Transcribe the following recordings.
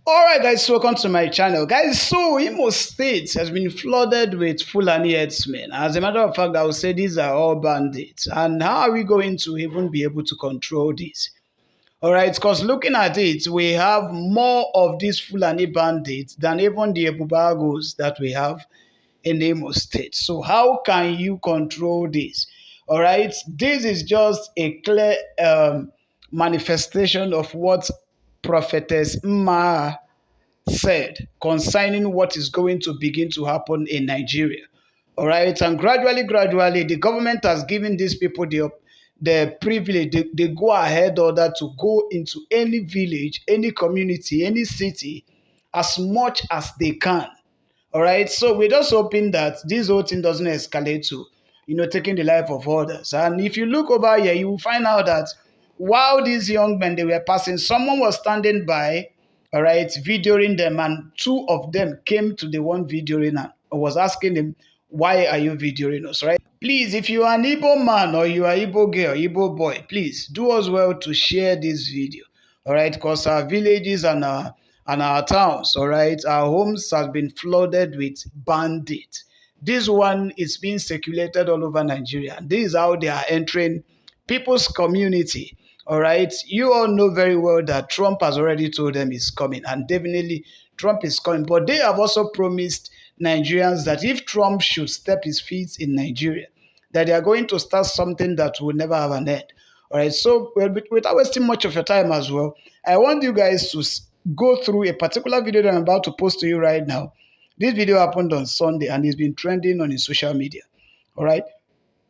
Alright guys, welcome to my channel. Guys, so Imo State has been flooded with Fulani herdsmen. As a matter of fact, I would say these are all bandits. And how are we going to even be able to control this? Alright, because looking at it, we have more of these Fulani bandits than even the Ebubagos that we have in Imo State. So how can you control this? Alright, this is just a clear manifestation of what Prophetess Ma said concerning what is going to begin to happen in Nigeria. All right, and gradually, the government has given these people the privilege, the go ahead order to go into any village, any community, any city as much as they can. All right, so we're just hoping that this whole thing doesn't escalate to, taking the life of others. And if you look over here, you will find out that while these young men they were passing, someone was standing by, all right, videoing them, and two of them came to the one videoing and was asking him, "Why are you videoing us?" Right? Please, if you are an Igbo man or you are Igbo girl, Igbo boy, please do us well to share this video. All right, because our villages and our towns, all right, our homes have been flooded with bandits. This one is being circulated all over Nigeria. This is how they are entering people's community. All right, you all know very well that Trump has already told them he's coming, and definitely Trump is coming. But they have also promised Nigerians that if Trump should step his feet in Nigeria, that they are going to start something that will never have an end. All right, so without wasting much of your time as well, I want you guys to go through a particular video that I'm about to post to you right now. This video happened on Sunday and it's been trending on his social media. All right,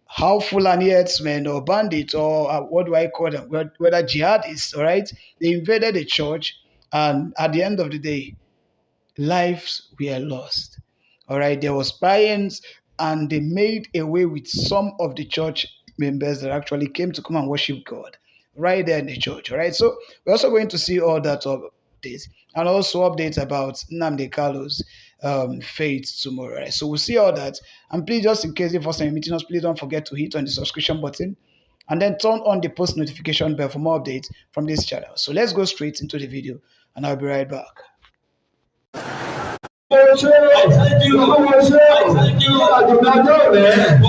how Fulani herdsmen or bandits or what do I call them, whether jihadists, all right, they invaded the church, and at the end of the day, lives were lost. All right, there was violence, and they made away with some of the church members that actually came to come and worship God right there in the church. All right, so we're also going to see all that updates and also updates about Nnamdi Kalu's fate tomorrow. Right? So we'll see all that. And please, just in case if you're meeting us, please don't forget to hit on the subscription button and then turn on the post notification bell for more updates from this channel. So let's go straight into the video and I'll be right back. I thank you. I do not know, man.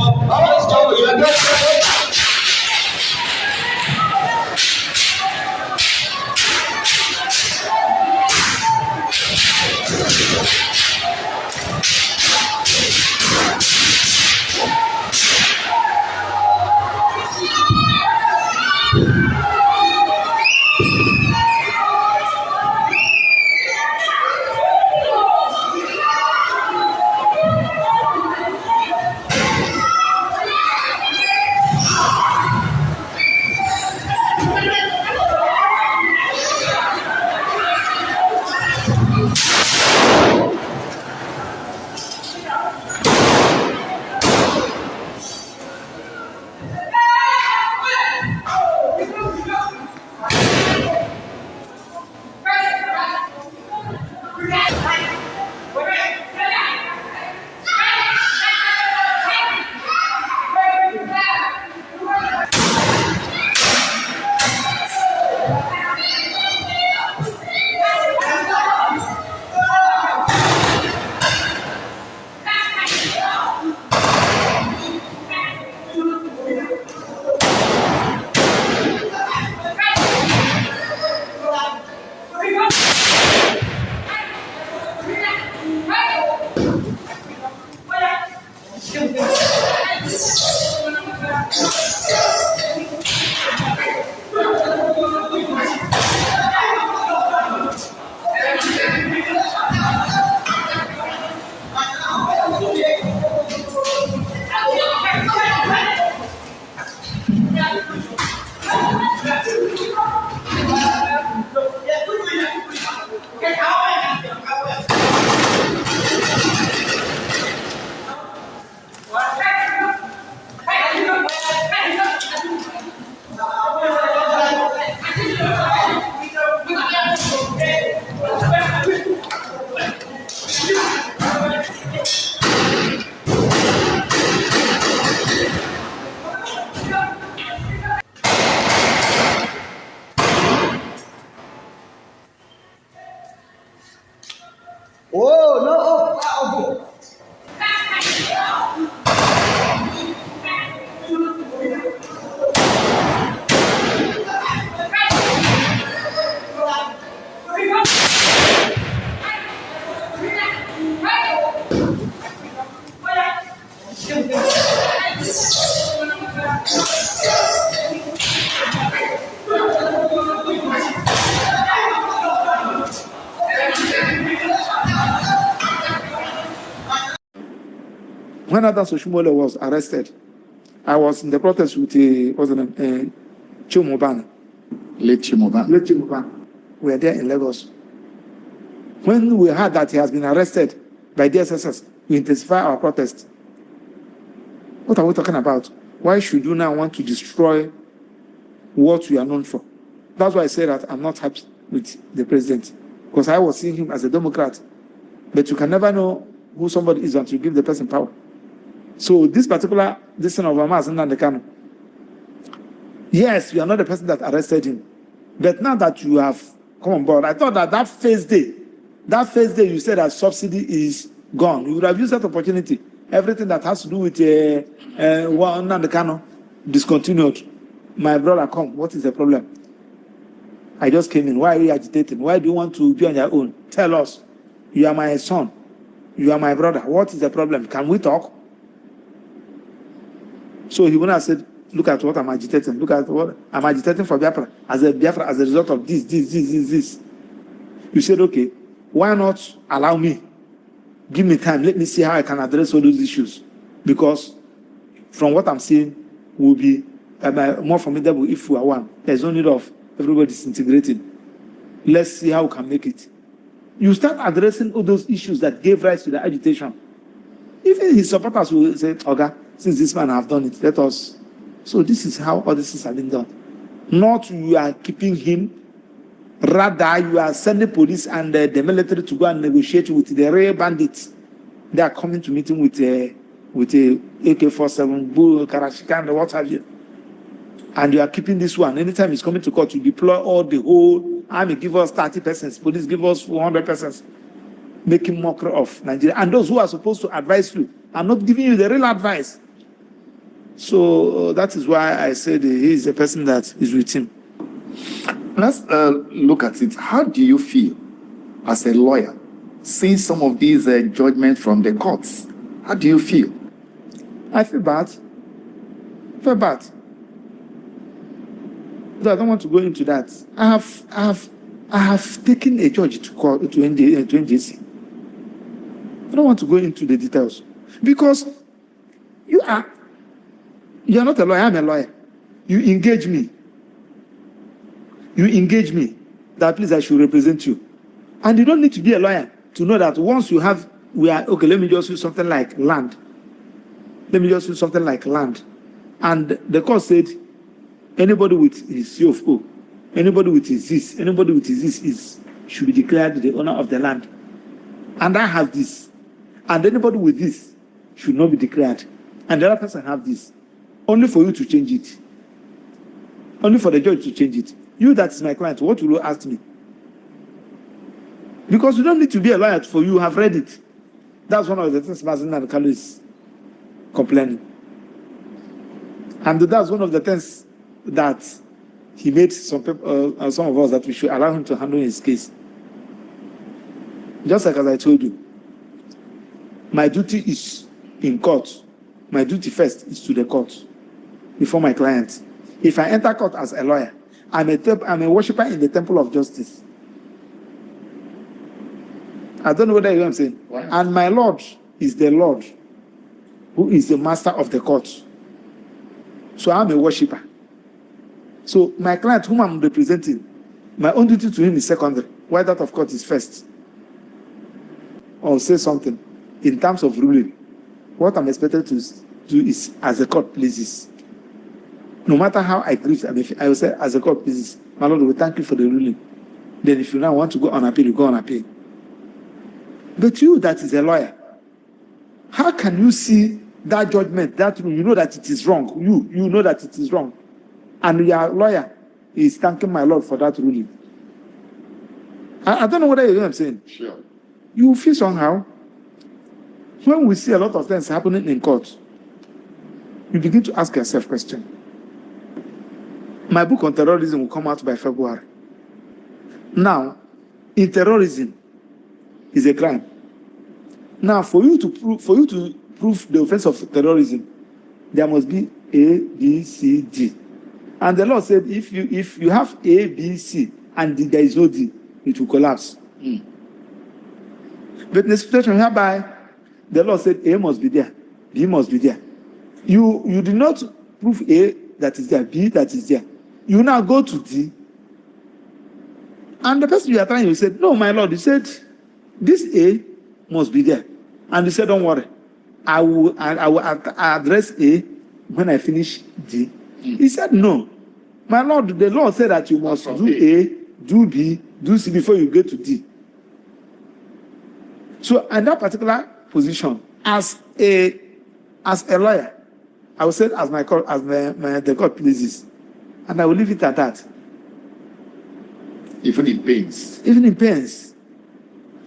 Oh, no. Oh, okay. When Adam Soshimole was arrested, I was in the protest with what's the name? Chimoban. Late Chimoban. Late Chimoban. We were there in Lagos. When we heard that he has been arrested by the SSS, we intensify our protest. What are we talking about? Why should you now want to destroy what we are known for? That's why I say that I'm not happy with the president, because I was seeing him as a Democrat. But you can never know who somebody is until you give the person power. So this particular son of Amas and Kano, yes, you are not the person that arrested him. But now that you have come on board, I thought that first day you said that subsidy is gone. You would have used that opportunity. Everything that has to do with one and the Kano discontinued. My brother, come. What is the problem? I just came in. Why are you agitating? Why do you want to be on your own? Tell us. You are my son. You are my brother. What is the problem? Can we talk? So he went and said, look at what I'm agitating. Look at what I'm agitating for Biafra as a result of this. You said, okay, why not allow me? Give me time. Let me see how I can address all those issues. Because from what I'm seeing, will be more formidable if we are one. There's no need of everybody disintegrating. Let's see how we can make it. You start addressing all those issues that gave rise to the agitation. Even his supporters will say, okay, since this man have done it, let us. So this is how all this have been done. Not you are keeping him, rather you are sending police and the military to go and negotiate with the real bandits. They are coming to meet him with a AK-47, bull, Karashika, and what have you. And you are keeping this one. Anytime he's coming to court, you deploy all the whole army, give us 30 persons, police give us 400 persons, making mockery of Nigeria. And those who are supposed to advise you are not giving you the real advice. So that is why I said he is a person that is with him. Let's look at it. How do you feel as a lawyer seeing some of these judgments from the courts? How do you feel? I feel bad. But I don't want to go into that. I have taken a judge to NJC. I don't want to go into the details because you are not a lawyer. I'm a lawyer. You engage me that please I should represent you, and you don't need to be a lawyer to know that once you have okay. Let me just use something like land. And the court said anybody with his CFO, anybody with his this should be declared the owner of the land. And I have this. And anybody with this should not be declared. And the other person have this. Only for you to change it. Only for the judge to change it. You that is my client, what will you ask me? Because you don't need to be a lawyer for you have read it. That's one of the things Mazen Kalu is complaining. And that's one of the things that he made some of us that we should allow him to handle his case. Just like as I told you, my duty is in court. My duty first is to the court before my client. If I enter court as a lawyer, I'm a worshiper in the temple of justice. I don't know whether you know what I'm saying. Wow. And my Lord is the Lord who is the master of the court. So I'm a worshiper. So my client whom I'm representing, my own duty to him is secondary, while that of court is first. Or say something in terms of ruling. What I'm expected to do is as the court pleases. No matter how I grieve, I will say as the court pleases, my Lord, we thank you for the ruling. Then if you now want to go on appeal, you go on appeal. But you that is a lawyer, how can you see that judgment, that you know that it is wrong? You know that it is wrong. And your lawyer is thanking my Lord for that ruling. I don't know whether you know what I'm saying. Sure. you feel somehow. When we see a lot of things happening in court, you begin to ask yourself questions. My book on terrorism will come out by February. Now, in terrorism is a crime. Now, for you to prove the offense of terrorism, there must be A, B, C, D. And the law said if you have A, B, C, and there is no D, it will collapse. But in the situation whereby the law said A must be there, B must be there, you did not prove A that is there, B that is there. You now go to D, and the person you are trying, you said, no, my lord, you said this A must be there. And he said, don't worry, I will address A when I finish D. He said, no, my lord, the law said that you must do A, do B, do C before you get to D. So in that particular position, as a lawyer, I will say as the court pleases, and I will leave it at that. Even in pains. Even in pains.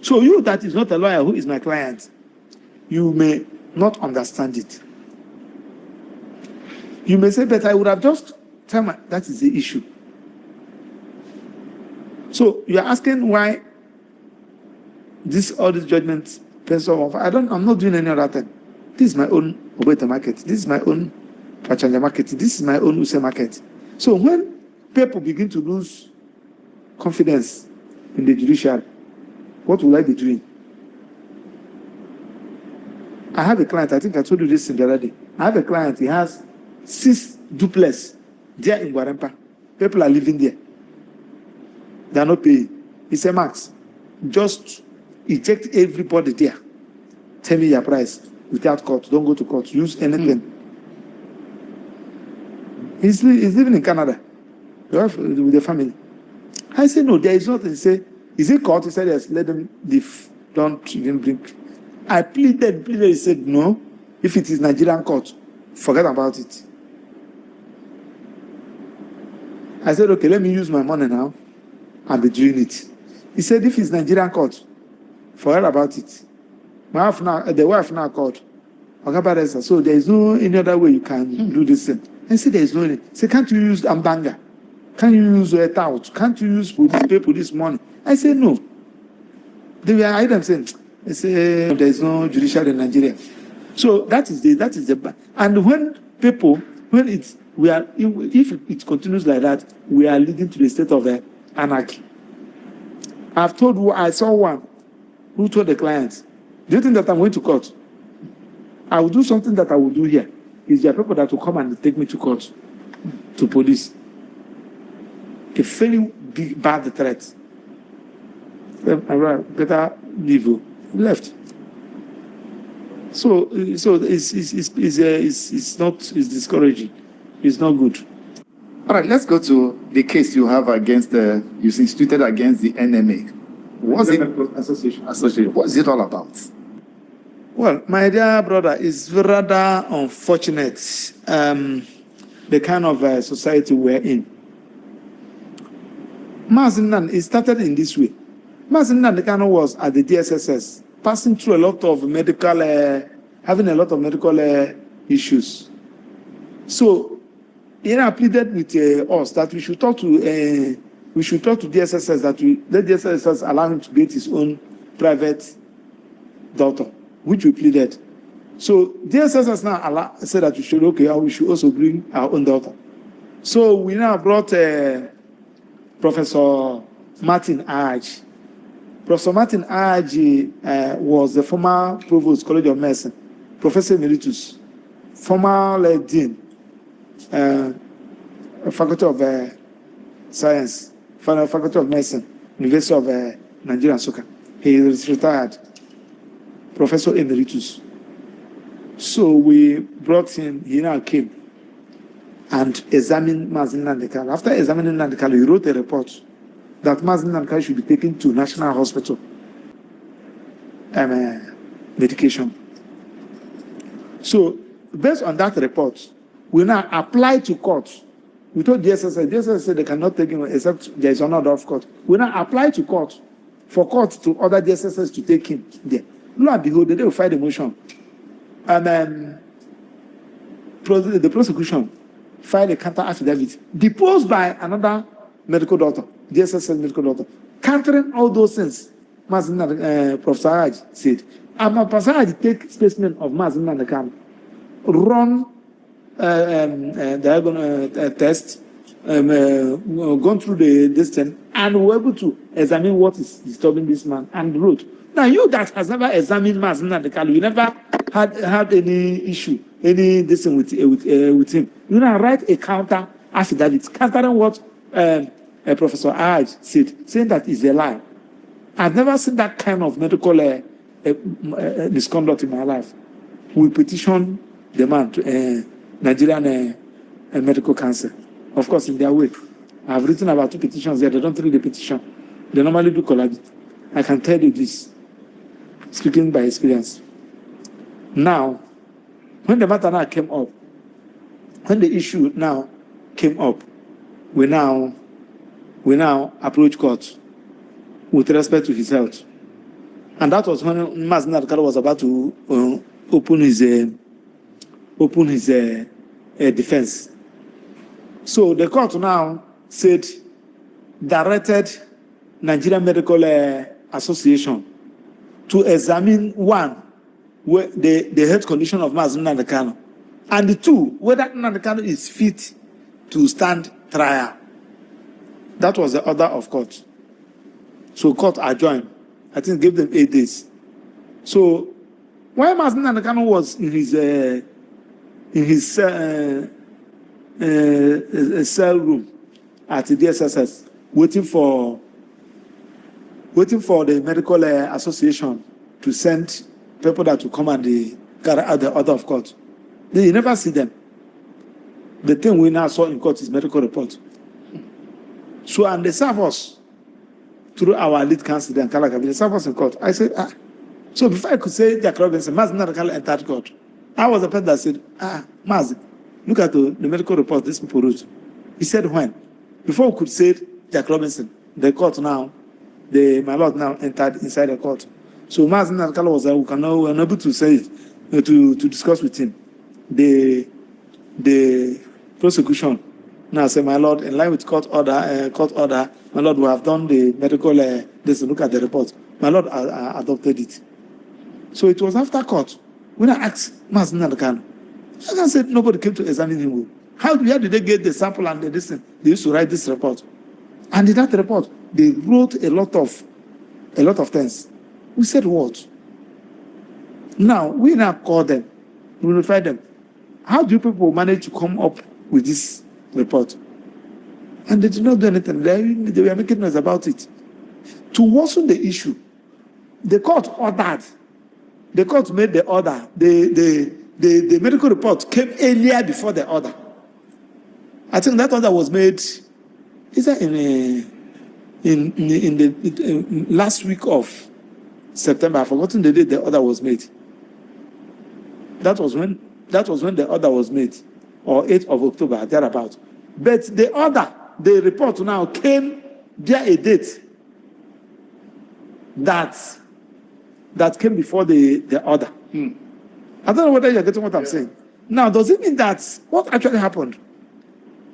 So you that is not a lawyer who is my client, you may not understand it. You may say, but I would have just tell me that is the issue. So you are asking why all these judgments pencil off. I'm not doing any other thing. This is my own Obeta market. This is my own Pachanja market. This is my own Use market. So when people begin to lose confidence in the judiciary, what will I be doing? I have a client, I think I told you this the other day. I have a client, he has 6 duplex there in Guarempa. People are living there. They are not paying. He said, Max, just eject everybody there. Tell me your price without court. Don't go to court. Use anything. He's living in Canada with the family. I said, no, there is nothing. He said, is it court? He said, yes, let them leave. Don't even bring. I pleaded. He said, no. If it is Nigerian court, forget about it. I said, okay, let me use my money now and be doing it. He said, if it's Nigerian court, forget about it. The wife now called. So there is no any other way you can do this thing. I said, there is no. He said, can't you use Ambanga? Can't you use a tout? Can't you use police, pay police money? I said, no. They were either saying, they say there is no judiciary in Nigeria. So that is the and if it continues like that, we are leading to the state of anarchy. I saw one who told the client, do you think that I'm going to court? I will do something that I will do here. Is there people that will come and take me to court, to police? A very big bad threat. Better leave. Left. So it's discouraging. It's not good. All right, let's go to the case you have against you instituted against the NMA. What's it? Association. What's it all about? Well, my dear brother, it's rather unfortunate the kind of society we're in. Mazinan, it started in this way. Mazinan Dekano was at the DSSS, passing through a lot of medical, having a lot of medical issues. So, I pleaded with us that we should talk to DSSS, that we let DSSS allow him to get his own private doctor, which we pleaded. So DSSS now said that we should also bring our own daughter. So we now brought Professor Martin Aj. Professor Martin Aj was the former Provost College of Medicine, Professor Emeritus, former Dean, Faculty of Science, Faculty of Medicine, University of Nigeria and Soka. He is retired, Professor Emeritus. So we brought him, he now came and examined Mazin Nandekal. After examining Nandekal, he wrote a report that Mazin Nandekal should be taken to National Hospital medication. So based on that report, we now apply to court. We told DSSS said they cannot take him except there is an order of court. We now apply to court for court to order the SSS to take him there. Lo and behold, they will file the motion. And the prosecution filed a counter affidavit, deposed by another medical doctor, the SSS medical doctor, countering all those things. Professor Haj said, Professor Haj take specimen of Mazin and the camp, run test, gone through the distance, and were able to examine what is disturbing this man and wrote. Now, you that has never examined Mazin and the camp, you never had any issue, any distance with him. You now write a counter affidavit, countering what Professor Haj said, saying that is a lie. I've never seen that kind of medical misconduct in my life. We petition the man to Nigerian Medical Council. Of course, in their way. I've written about 2 petitions there. They don't read the petition. They normally do collaborate. I can tell you this, speaking by experience. Now, when the matter now came up, when the issue now came up, we now approach court with respect to his health. And that was when Mazin Adkalo was about to open his defense. So the court now said, directed Nigerian Medical Association to examine, 1, the health condition of Mazin Adkalo, and 2, whether Adkalo is fit to stand trial. That was the order of court. So court adjourned. I think gave them 8 days. So while Mazin Adkalo was in his cell room at the DSSS, waiting for the medical association to send people that will come and carry out the order of court, you never see them. The thing we now saw in court is medical report. So, and they serve us through our lead counsel, then Kalakabi, they serve us in court. I said, So before I could say Jack Robinson, Mazin Adkalo entered court. I was the person that said, Mazin, look at the medical report these people wrote. He said, when? Before we could say Jack Robinson, the court now, my lord now entered inside the court. So Mazin Adkalo was we were unable to say it, to discuss with him. The prosecution now say, my lord, in line with court order, my lord, we have done the medical, look at the report. My lord adopted it. So it was after court when I asked Mazin Adkalo, I said nobody came to examine him. Where did they get the sample and the distance? They used to write this report. And in that report, they wrote a lot of things. We said what? Now, we now call them, we notify them. How do you people manage to come up with this report? And they did not do anything. They were making noise about it. To worsen the issue, the court ordered. The court made the order. The medical report came earlier before the order. I think that order was made, is that in the last week of September. I've forgotten the date the order was made. That was when the order was made, or 8th of October, thereabout. But the order, the report now came there a date that came before the order. I don't know whether you're getting what I'm saying. Now, does it mean that what actually happened?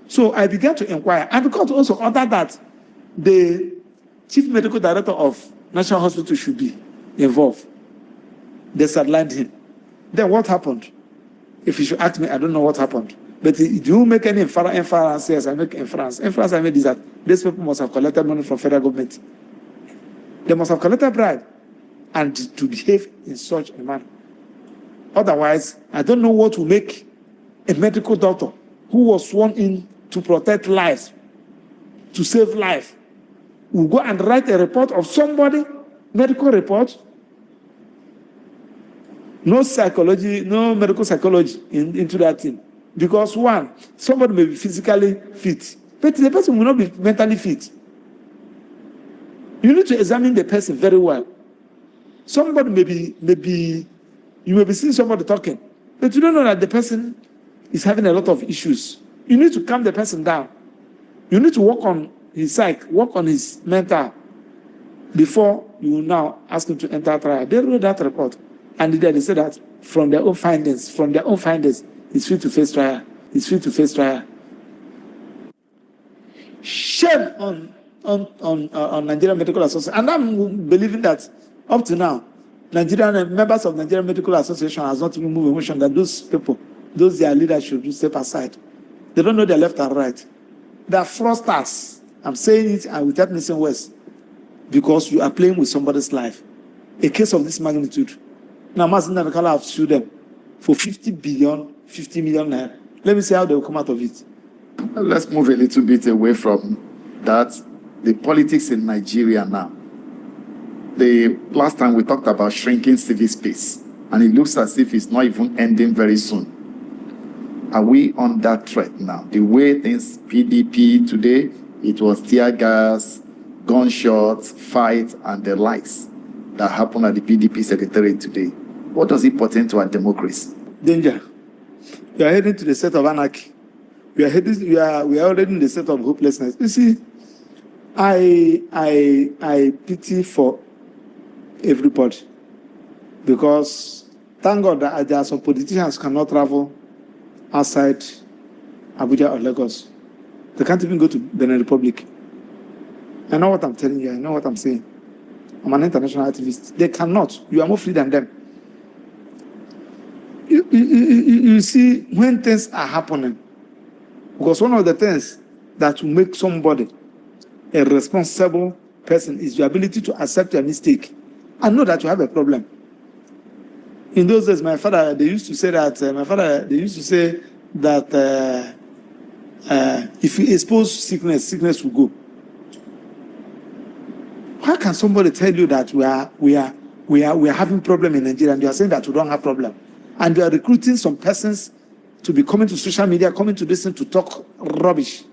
So I began to inquire, and the court also ordered that the chief medical director of National Hospital should be involved. They sidelined him. Then what happened? If you should ask me, I don't know what happened. But do you make any inference? Yes, I make inference. Inference I made is that these people must have collected money from federal government. They must have collected bribe and to behave in such a manner. Otherwise, I don't know what will make a medical doctor who was sworn in to protect lives, to save life, will go and write a report of somebody, medical report. No psychology, no medical psychology into that thing. Because 1, somebody may be physically fit, but the person will not be mentally fit. You need to examine the person very well. Somebody you may be seeing somebody talking, but you don't know that the person is having a lot of issues. You need to calm the person down. You need to work on his psyche, work on his mental before you will now ask him to enter trial. They wrote that report. And they said that from their own findings, he's free to face trial. He's free to face trial. Shame on Nigerian Medical Association. And I'm believing that up to now, Nigerian members of Nigerian Medical Association has not even moved a motion that those people, those their leaders should step aside. They don't know their left and right. They are fraudsters. I'm saying it and without missing words, because you are playing with somebody's life. A case of this magnitude. Now, Mazin Nakala have sued them for 50 million naira. Let me see how they will come out of it. Let's move a little bit away from that. The politics in Nigeria now. The last time we talked about shrinking civil space, and it looks as if it's not even ending very soon. Are we on that threat now? The way things PDP today, it was tear gas, gunshots, fight, and the likes that happened at the PDP secretariat today. What does it portend to our democracy? Danger. We are heading to the state of anarchy. We are already in the state of hopelessness. You see, I pity for everybody, because thank God that there are some politicians who cannot travel outside Abuja or Lagos. They can't even go to Benin Republic. I know what I'm telling you. I know what I'm saying. I'm an international activist. They cannot. You are more free than them. You see, when things are happening, because one of the things that will make somebody a responsible person is your ability to accept your mistake and know that you have a problem. In those days, my father, they used to say that, if you expose sickness, sickness will go. How can somebody tell you that we are having problem in Nigeria and you are saying that we don't have problem? And you are recruiting some persons to be coming to social media, coming to listen to talk rubbish.